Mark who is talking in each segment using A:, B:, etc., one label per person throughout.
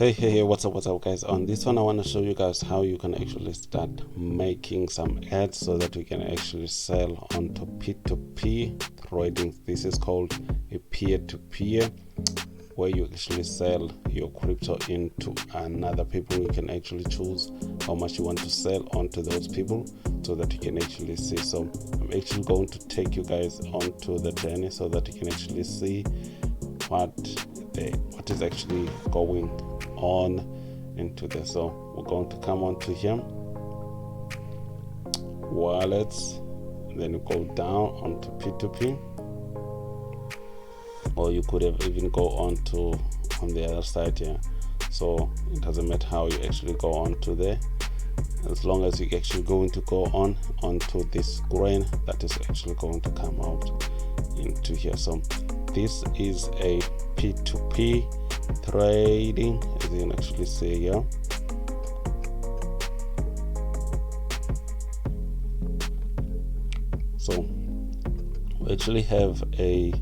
A: Hey, what's up guys? On this one I want to show you guys how you can actually start making some ads so that you can actually sell onto p2p trading. This is called a peer-to-peer, where you actually sell your crypto into another people. You can actually choose how much you want to sell onto those people so that you can actually see. So I'm actually going to take you guys onto the journey so that you can actually see what is actually going on into this. So we're going to come onto here, wallets, then you go down onto p2p, or you could have even go on the other side here. So it doesn't matter how you actually go onto there, as long as you're actually going to go onto this screen that is actually going to come out into here. So this is a p2p trading, as you can actually see here. So we actually have a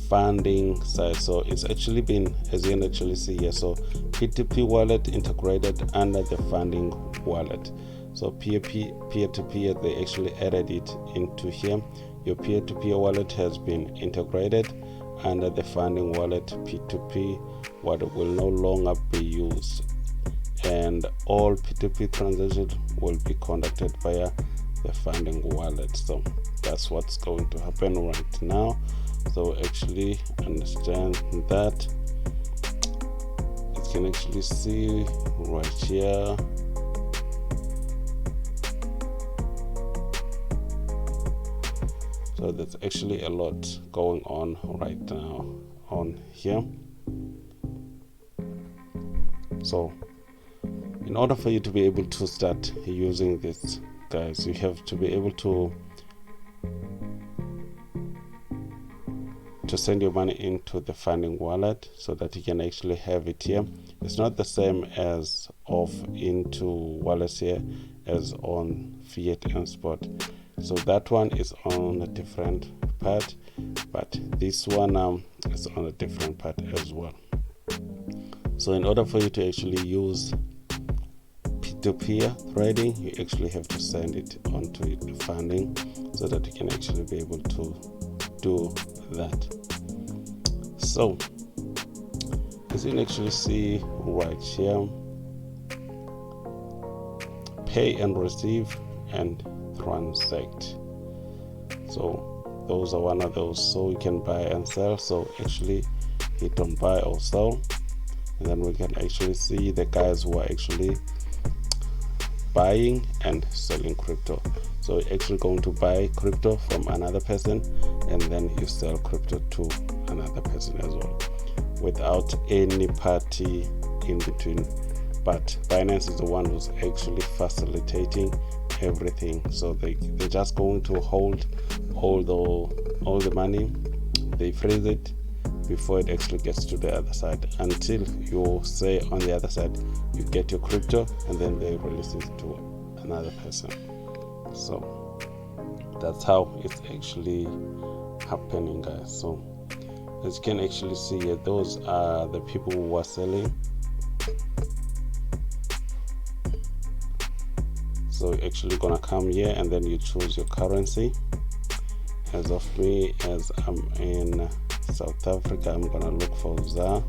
A: funding side, so it's actually been, as you can actually see here, so p2p wallet integrated under the funding wallet. So peer-to-peer, they actually added it into here. Your peer-to-peer wallet has been integrated under the funding wallet. P2p wallet will no longer be used, and all p2p transactions will be conducted via the funding wallet. So that's what's going to happen right now. So actually understand that. You can actually see right here. So there's actually a lot going on right now on here. So in order for you to be able to start using this, guys, you have to be able to send your money into the funding wallet so that you can actually have it here. It's not the same as off into wallets here as on fiat and spot. So that one is on a different part, but this one is on a different part as well. So in order for you to actually use peer-to-peer trading, you actually have to send it onto the funding so that you can actually be able to do that. So as you can actually see right here, pay and receive and transact. So those are one of those. So you can buy and sell. So actually hit on buy or sell, and then we can actually see the guys who are actually buying and selling crypto. So you're actually going to buy crypto from another person, and then you sell crypto to another person as well, without any party in between. But Binance is the one who's actually facilitating everything. So they're just going to hold all the money, they freeze it before it actually gets to the other side, until you say on the other side you get your crypto, and then they release it to another person. So that's how it's actually happening, guys. So as you can actually see here, those are the people who are selling. So you're actually gonna come here and then you choose your currency. As of me, as I'm in South Africa, I'm gonna look for ZAR.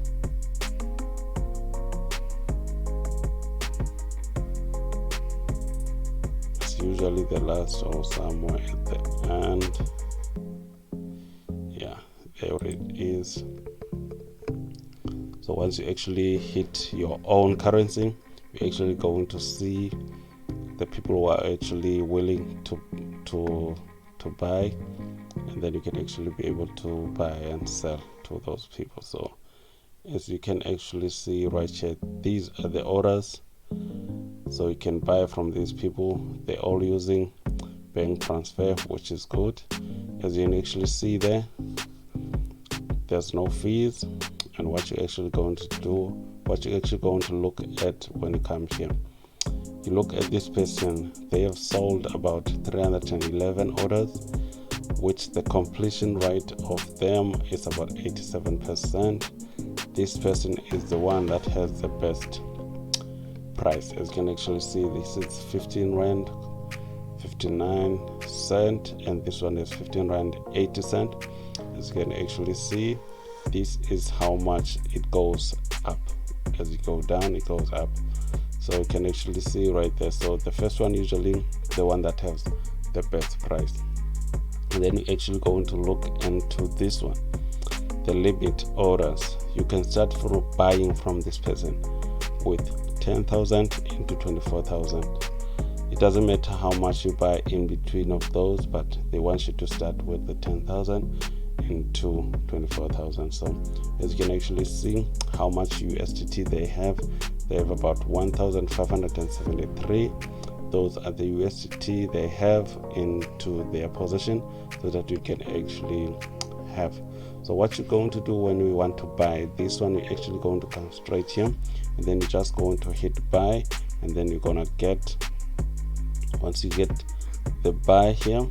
A: It's usually the last or somewhere at the end. Yeah, there it is. So once you actually hit your own currency, you're actually going to see the people who are actually willing to buy, and then you can actually be able to buy and sell to those people. So as you can actually see right here, these are the orders. So you can buy from these people. They're all using bank transfer, which is good. As you can actually see there, there's no fees. And what you're actually going to do, what you're actually going to look at when you come here, you look at this person. They have sold about 311 orders, which the completion rate of them is about 87%. this person is the one that has the best price. As you can actually see, this is 15 rand 59 cent, and this one is 15 rand 80 cent. As you can actually see, this is how much it goes up. As you go down, it goes up. So you can actually see right there. So the first one, usually the one that has the best price, and then you actually going to look into this one, the limit orders. You can start from buying from this person with 10,000 into 24,000. It doesn't matter how much you buy in between of those, but they want you to start with the 10,000 into 24,000. So as you can actually see how much USDT they have about 1,573. Those are the USDT they have into their possession, so that you can actually have. So what you're going to do when we want to buy this one, you're actually going to come straight here, and then you're just going to hit buy, and then you're gonna get, once you get the buy here,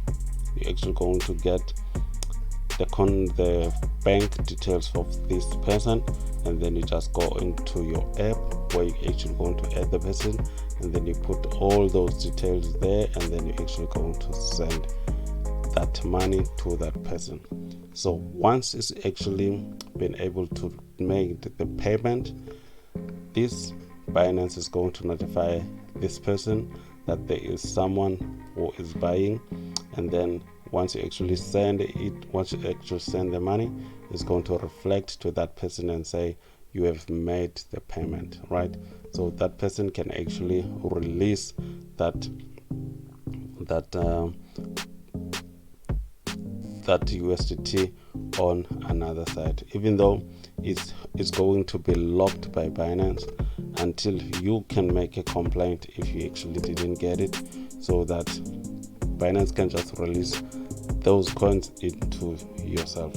A: you're actually going to get the bank details of this person, and then you just go into your app where you're actually going to add the person, and then you put all those details there, and then you're actually going to send that money to that person. So once it's actually been able to make the payment, this Binance is going to notify this person that there is someone who is buying, and then once you actually send the money, it's going to reflect to that person and say you have made the payment, right? So that person can actually release that USDT on another side, even though it's going to be locked by Binance until you can make a complaint if you actually didn't get it, so that Binance can just release those coins into yourself,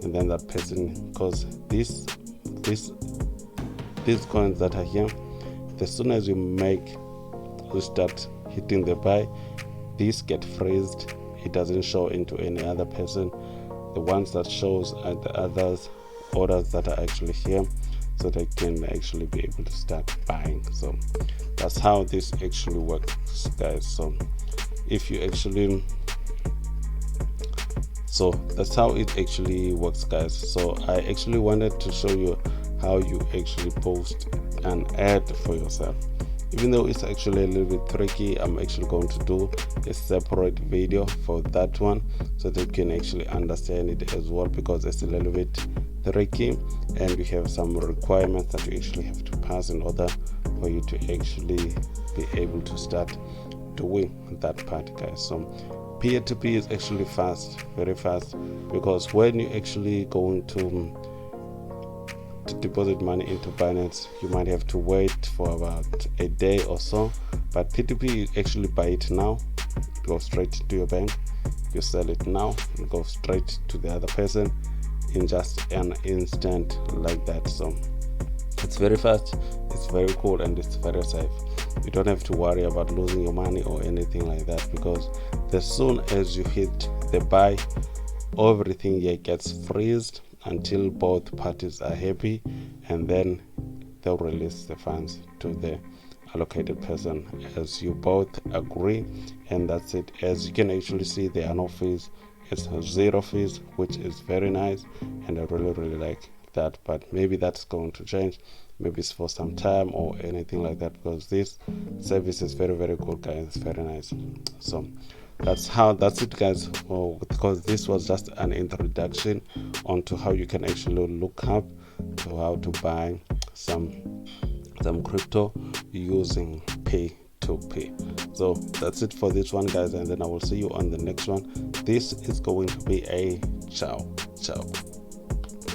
A: and then that person, because these coins that are here, as soon as you start hitting the buy, these get freezed. It doesn't show into any other person. The ones that shows are the orders that are actually here, so they can actually be able to start buying. So that's how this actually works, guys. So that's how it actually works, guys. So I actually wanted to show you how you actually post an ad for yourself. Even though it's actually a little bit tricky, I'm actually going to do a separate video for that one, so that you can actually understand it as well, because it's a little bit tricky, and we have some requirements that you actually have to pass in order for you to actually be able to start doing that part, guys. So p2p is actually fast, very fast, because when you actually going to deposit money into Binance, you might have to wait for about a day or so, but p2p, you actually buy it now, go straight to your bank, you sell it now, and go straight to the other person in just an instant like that. So it's very fast, it's very cool, and it's very safe. You don't have to worry about losing your money or anything like that, because as soon as you hit the buy, everything here gets freezed until both parties are happy, and then they'll release the funds to the allocated person as you both agree, and that's it. As you can actually see, there are no fees. It's 0 fees, which is very nice, and I really like that. But maybe that's going to change, maybe it's for some time or anything like that, because this service is very good, guys. It's very nice. So that's it, guys. Because this was just an introduction onto how you can actually look up to how to buy some crypto using p2p. So that's it for this one, guys, and then I will see you on the next one. This is going to be a ciao.